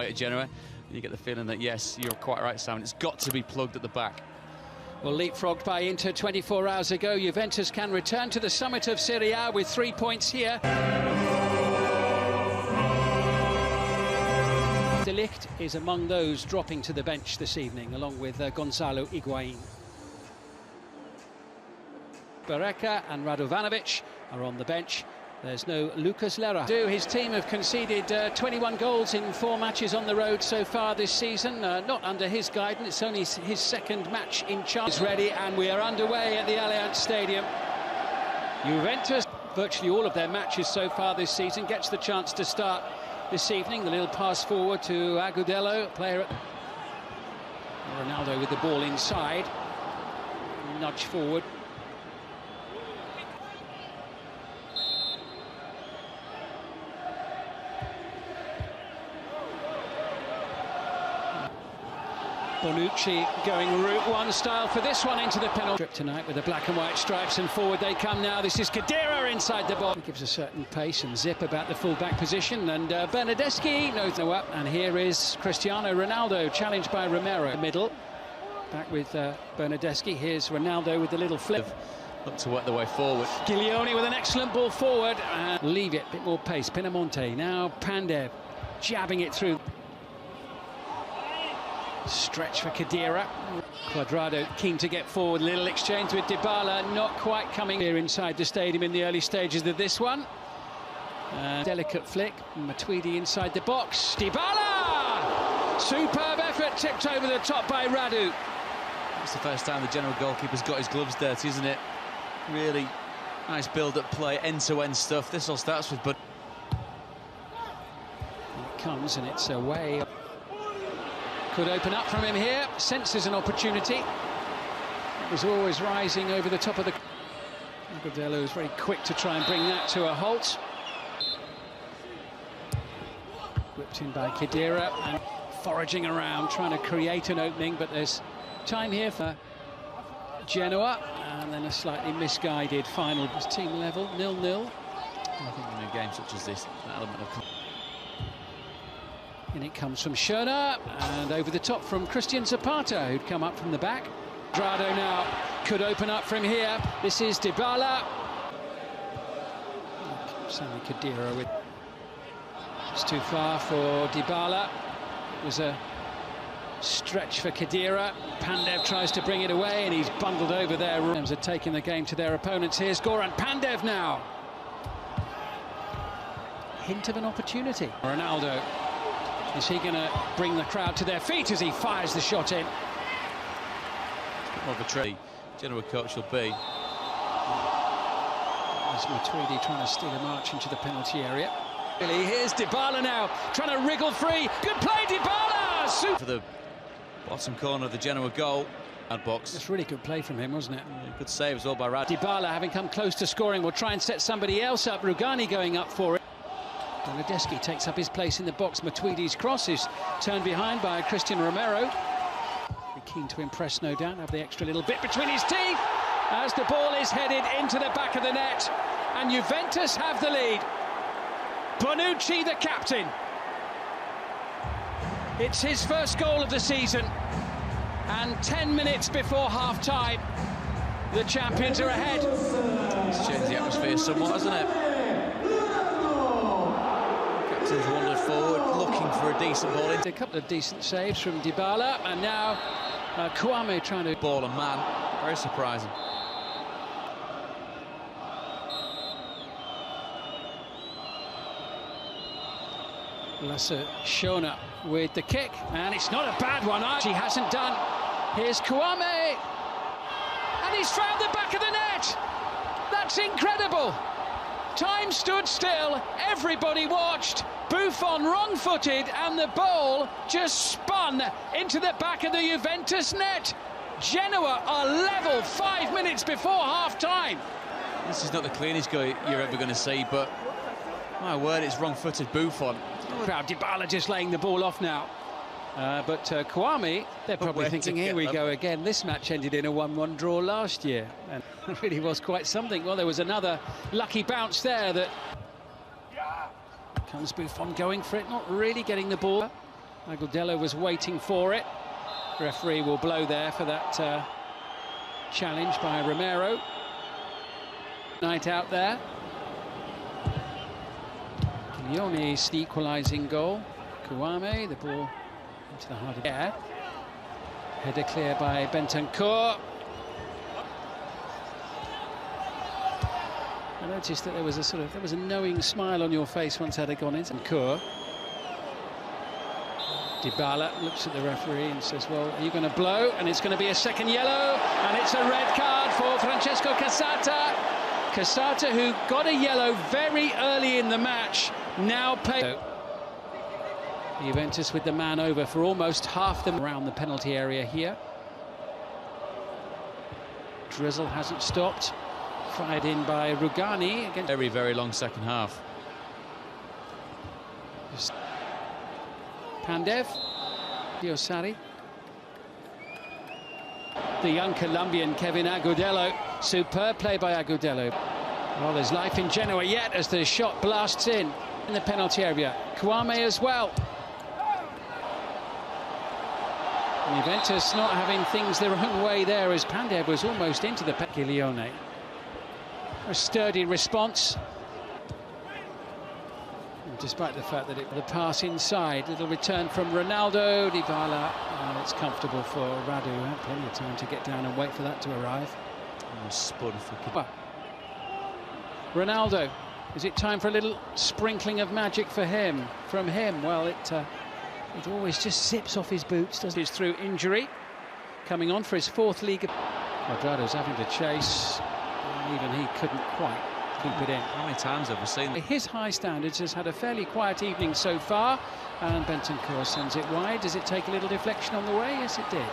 away at Genoa. You get the feeling that, yes, you're quite right, Simon, it's got to be plugged at the back. Well, leapfrogged by Inter 24 hours ago, Juventus can return to the summit of Serie A with 3 points here. De Ligt is among those dropping to the bench this evening, along with Gonzalo Higuain. Barreca and Radovanovic are on the bench. There's no Lucas Leira. His team have conceded 21 goals in 4 matches on the road so far this season. Not under his guidance, it's only his second match in charge. It's ready, and we are underway at the Allianz Stadium. Juventus, virtually all of their matches so far this season, gets the chance to start this evening. The little pass forward to Agudelo, player at Ronaldo with the ball inside. Nudge forward. Bonucci going Route 1 style for this one into the penalty strip tonight with the black and white stripes, and forward they come now. This is Khedira inside the box. He gives a certain pace and zip about the full-back position, and Bernardeschi knows no up. And here is Cristiano Ronaldo, challenged by Romero. The middle, back with Bernardeschi. Here's Ronaldo with the little flip. Look to work the way forward. Giglioni with an excellent ball forward. And leave it, a bit more pace. Pinamonti, now Pandev, jabbing it through. Stretch for Khedira. Cuadrado keen to get forward. Little exchange with Dybala, not quite coming here inside the stadium in the early stages of this one. Delicate flick. Matuidi inside the box. Dybala! Superb effort, tipped over the top by Radu. It's the first time the Genoa goalkeeper's got his gloves dirty, isn't it? Really nice build-up play, end-to-end stuff. This all starts with... But it comes and it's away. Could open up from him here, senses an opportunity. It was always rising over the top of the... Agudelo is very quick to try and bring that to a halt. Whipped in by Khedira and foraging around, trying to create an opening, but there's time here for Genoa, and then a slightly misguided final. Team level, 0-0. I think in a game such as this, an element of... And it comes from Schöner, and over the top from Christian Zapata, who'd come up from the back. Drado now could open up from here. This is Dybala. Sami Khedira with... It's too far for Dybala. It was a stretch for Khedira. Pandev tries to bring it away, and he's bundled over there. Rams are taking the game to their opponents. Here's Goran Pandev now. Hint of an opportunity. Ronaldo. Is he going to bring the crowd to their feet as he fires the shot in? More of a trade. Genoa coach will be. There's Matuidi trying to steal a march into the penalty area. Here's Dybala now, trying to wriggle free. Good play, Dybala! For the bottom corner of the Genoa goal. Box. It's really good play from him, wasn't it? Yeah, good save as well by Rad. Dybala, having come close to scoring, will try and set somebody else up. Rugani going up for it. Bernardeschi takes up his place in the box. Matuidi's cross is turned behind by Christian Romero. Keen to impress, no doubt, have the extra little bit between his teeth as the ball is headed into the back of the net, and Juventus have the lead. Bonucci, the captain. It's his first goal of the season, and 10 minutes before half-time, the champions are ahead. It's changed the atmosphere somewhat, hasn't it? Captain's wandered forward, looking for a decent ball in. A couple of decent saves from Dybala, and now Kouame trying to... Ball and man, very surprising. Lasse Schöner with the kick, and it's not a bad one. He hasn't done. Here's Kouame, and he's found the back of the net. That's incredible. Time stood still, everybody watched. Buffon wrong-footed, and the ball just spun into the back of the Juventus net. Genoa are level 5 minutes before half-time. This is not the cleanest goal you're ever going to see, but my word, it's wrong-footed Buffon. Dybala just laying the ball off now. But Kouame, they're probably thinking, here we go again. This match ended in a 1-1 draw last year, and it really was quite something. Well, there was another lucky bounce there that... Comes Buffon going for it, not really getting the ball. Agudelo was waiting for it. Referee will blow there for that challenge by Romero. Night out there. Hіghlіghts the equalising goal. Kouame, the ball into the heart of the air. Header clear by Bentancur. I noticed that there was a knowing smile on your face once header gone in. Bentancur. Dybala looks at the referee and says, well, are you going to blow? And it's going to be a second yellow, and it's a red card for Francesco Cassata. Cassata, who got a yellow very early in the match, now paid. Juventus with the man over for almost half them around the penalty area here. Drizzle hasn't stopped. Fired in by Rugani. Against very, very long second half. Pandev, Diosari. The young Colombian Kevin Agudelo. Superb play by Agudelo. Well, there's life in Genoa yet as the shot blasts in the penalty area. Kouame as well. And Juventus not having things their own way there as Pandev was almost into the Hіghlіghts. A sturdy response. Despite the fact that the pass inside, little return from Ronaldo, Dybala, it's comfortable for Radu. Had plenty of time to get down and wait for that to arrive. Ronaldo, is it time for a little sprinkling of magic for him? From him, well, it always just zips off his boots, doesn't it? It's through injury, coming on for his fourth league. Cuadrado's having to chase, even he couldn't quite keep it in. How many times have we seen that? His high standards has had a fairly quiet evening so far, and Bentancur sends it wide. Does it take a little deflection on the way? Yes, it did.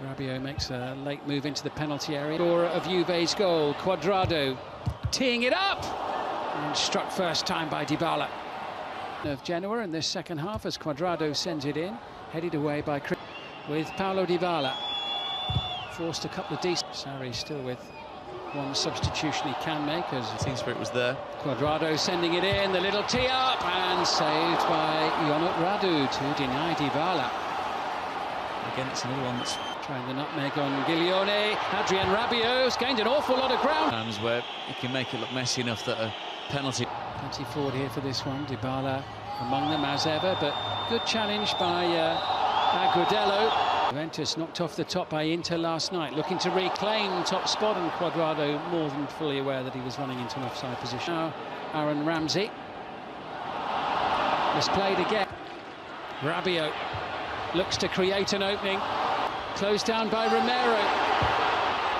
Rabiot makes a late move into the penalty area. Scorer of Juve's goal, Cuadrado, teeing it up, and struck first time by Dybala. Of Genoa in this second half as Cuadrado sends it in, headed away by Chris with Paulo Dybala. Forced a couple of decent. Sarri still with one substitution he can make as the team spirit was there. Cuadrado sending it in, the little tee up, and saved by Radu to deny Dybala. Again, it's another one that's trying the nutmeg on Hіghlіghts. Adrien Rabiot's gained an awful lot of ground. Times where he can make it look messy enough that a penalty. Plenty forward here for this one. Dybala among them as ever, but good challenge by Agudelo. Juventus knocked off the top by Inter last night, looking to reclaim top spot, and Cuadrado more than fully aware that he was running into an offside position. Now Aaron Ramsey. Misplayed again. Rabiot looks to create an opening. Closed down by Romero.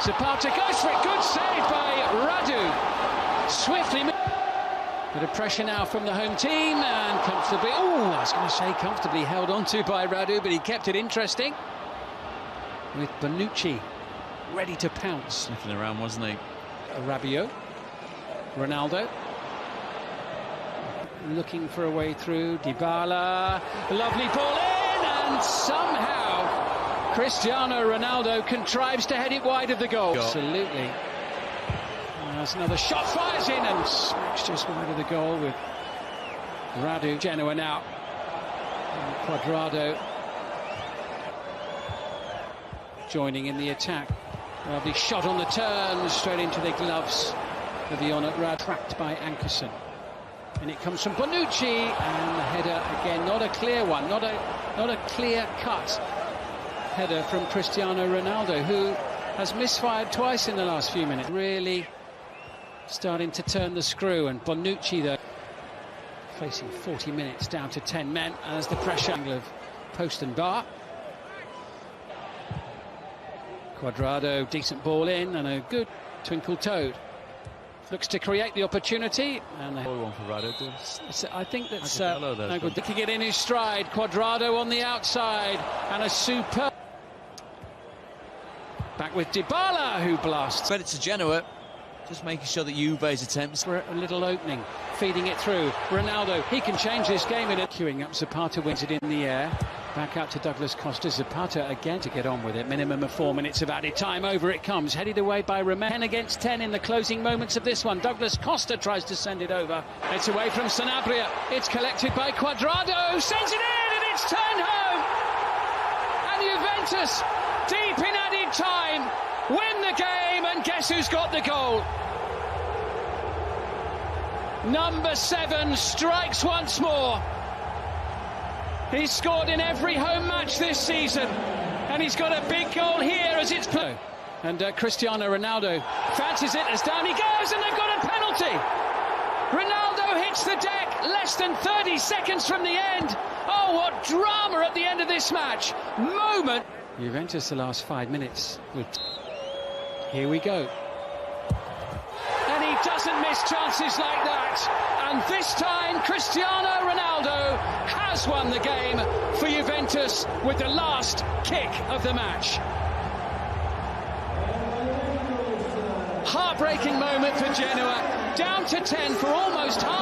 Zapata goes for it. Good save by Radu. Swiftly. Bit of pressure now from the home team, and comfortably. Oh, I was going to say comfortably held on to by Radu, but he kept it interesting. With Bonucci ready to pounce. Sniffing around, wasn't he? Rabiot. Ronaldo. Looking for a way through. Dybala. Lovely ball in, and somehow Cristiano Ronaldo contrives to head it wide of the goal. Absolutely. There's another shot, fires in and smacks just wide of the goal with Radu. Genoa now. And Cuadrado joining in the attack. Lovely shot on the turn, straight into the gloves of Radu. Trapped by Ankerson. And it comes from Bonucci, and the header again, not a clear one, not a clear-cut header from Cristiano Ronaldo, who has misfired twice in the last few minutes. Really starting to turn the screw, and Bonucci, though, facing 40 minutes down to 10 men as the pressure of post and bar. Cuadrado, decent ball in, and a good twinkle toed. Looks to create the opportunity, and one for Radu. I think that's good. Taking it in his stride. Cuadrado on the outside, and a superb. Back with Dybala, who blasts. Credit to Genoa, just making sure that Juve's attempts for a little opening, feeding it through. Ronaldo, he can change this game in it. Queuing up, Zapata wins it in the air. Back out to Douglas Costa. Zapata again to get on with it. Minimum of 4 minutes of added time. Over it comes. Headed away by Romero. 10 against 10 in the closing moments of this one. Douglas Costa tries to send it over. It's away from Sanabria. It's collected by Cuadrado. Sends it in and it's turned home. And Juventus, deep in added time, win the game. And guess who's got the goal? Number 7 strikes once more. He's scored in every home match this season, and he's got a big goal here as it's played. And Cristiano Ronaldo fancies it as down he goes, and they've got a penalty. Ronaldo hits the deck less than 30 seconds from the end. Oh, what drama at the end of this match. Moment. Juventus the last 5 minutes. Here we go. And he doesn't miss chances like that. And this time, Cristiano Ronaldo has won the game for Juventus with the last kick of the match. Heartbreaking moment for Genoa, down to 10 for almost half.